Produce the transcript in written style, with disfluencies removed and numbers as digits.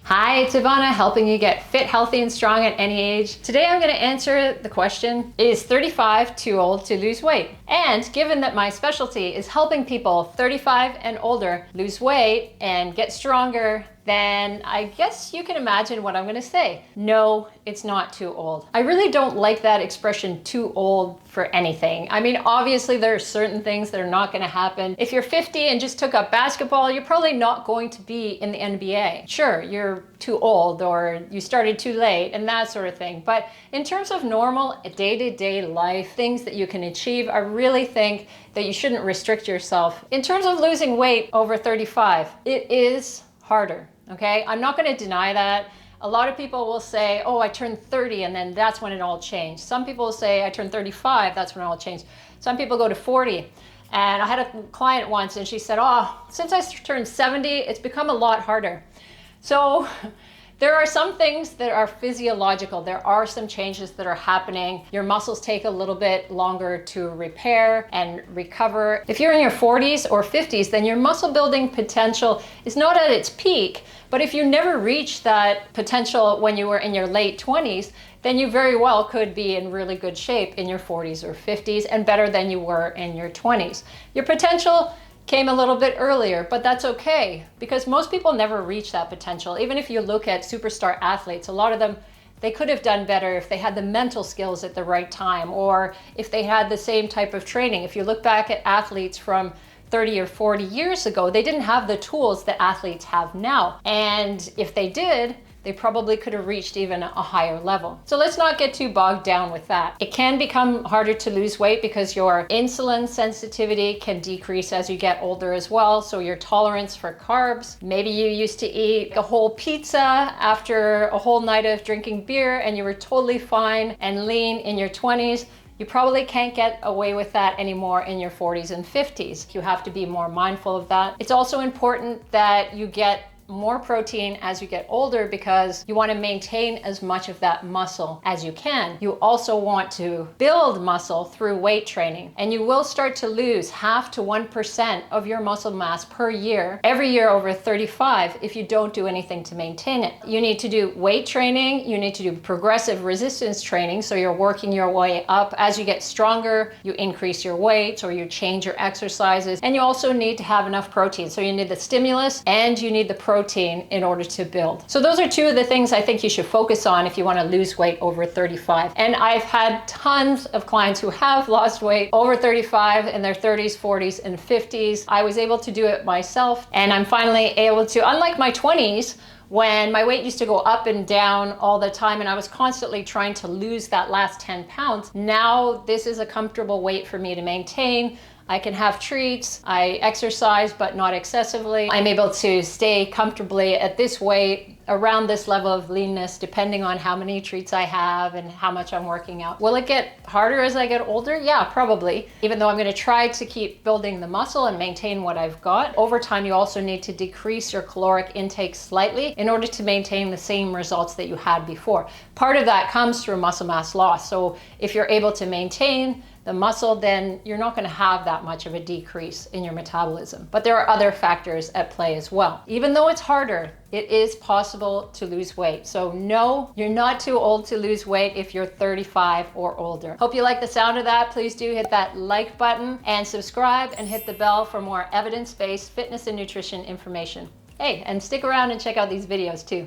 Hi, it's Ivana, helping you get fit, healthy, and strong at any age. Today I'm going to answer the question, is 35 too old to lose weight? And given that my specialty is helping people 35 and older lose weight and get stronger, then I guess you can imagine what I'm going to say. No, it's not too old. I really don't like that expression, too old for anything. I mean, obviously there are certain things that are not going to happen. If you're 50 and just took up basketball, you're probably not going to be in the NBA. Sure, you're too old or you started too late and that sort of thing. But in terms of normal day-to-day life, things that you can achieve, I really think that you shouldn't restrict yourself. In terms of losing weight over 35, it is harder. Okay, I'm not going to deny that. A lot of people will say, oh, I turned 30 and then that's when it all changed. Some people will say, I turned 35, that's when it all changed. Some people go to 40. And I had a client once and she said, oh, since I turned 70, it's become a lot harder. So there are some things that are physiological. There are some changes that are happening. Your muscles take a little bit longer to repair and recover. If you're in your 40s or 50s, then your muscle building potential is not at its peak. But if you never reached that potential when you were in your late 20s, then you very well could be in really good shape in your 40s or 50s and better than you were in your 20s. Your potential came a little bit earlier, but that's okay because most people never reach that potential. Even if you look at superstar athletes, a lot of them, they could have done better if they had the mental skills at the right time or if they had the same type of training. If you look back at athletes from 30 or 40 years ago, they didn't have the tools that athletes have now. And if they did, they probably could have reached even a higher level. So let's not get too bogged down with that. It can become harder to lose weight because your insulin sensitivity can decrease as you get older as well. So your tolerance for carbs. Maybe you used to eat a whole pizza after a whole night of drinking beer and you were totally fine and lean in your 20s. You probably can't get away with that anymore in your 40s and 50s. You have to be more mindful of that. It's also important that you get more protein as you get older because you want to maintain as much of that muscle as you can. You also want to build muscle through weight training, and you will start to lose 0.5 to 1% of your muscle mass per year, every year over 35 if you don't do anything to maintain it. You need to do weight training, you need to do progressive resistance training, so you're working your way up. As you get stronger, you increase your weights or you change your exercises, and you also need to have enough protein. So you need the stimulus and you need the protein in order to build. So those are two of the things I think you should focus on if you want to lose weight over 35. And I've had tons of clients who have lost weight over 35 in their 30s, 40s, and 50s. I was able to do it myself, and I'm finally able to, unlike my 20s, when my weight used to go up and down all the time and I was constantly trying to lose that last 10 pounds, now this is a comfortable weight for me to maintain. I can have treats, I exercise, but not excessively. I'm able to stay comfortably at this weight, around this level of leanness, depending on how many treats I have and how much I'm working out. Will it get harder as I get older? Yeah, probably. Even though I'm gonna try to keep building the muscle and maintain what I've got, over time you also need to decrease your caloric intake slightly in order to maintain the same results that you had before. Part of that comes through muscle mass loss. So if you're able to maintain the muscle, then you're not going to have that much of a decrease in your metabolism. But there are other factors at play as well. Even though it's harder, it is possible to lose weight. So no, you're not too old to lose weight if you're 35 or older. Hope you like the sound of that. Please do hit that like button and subscribe and hit the bell for more evidence-based fitness and nutrition information. Hey, and stick around and check out these videos too.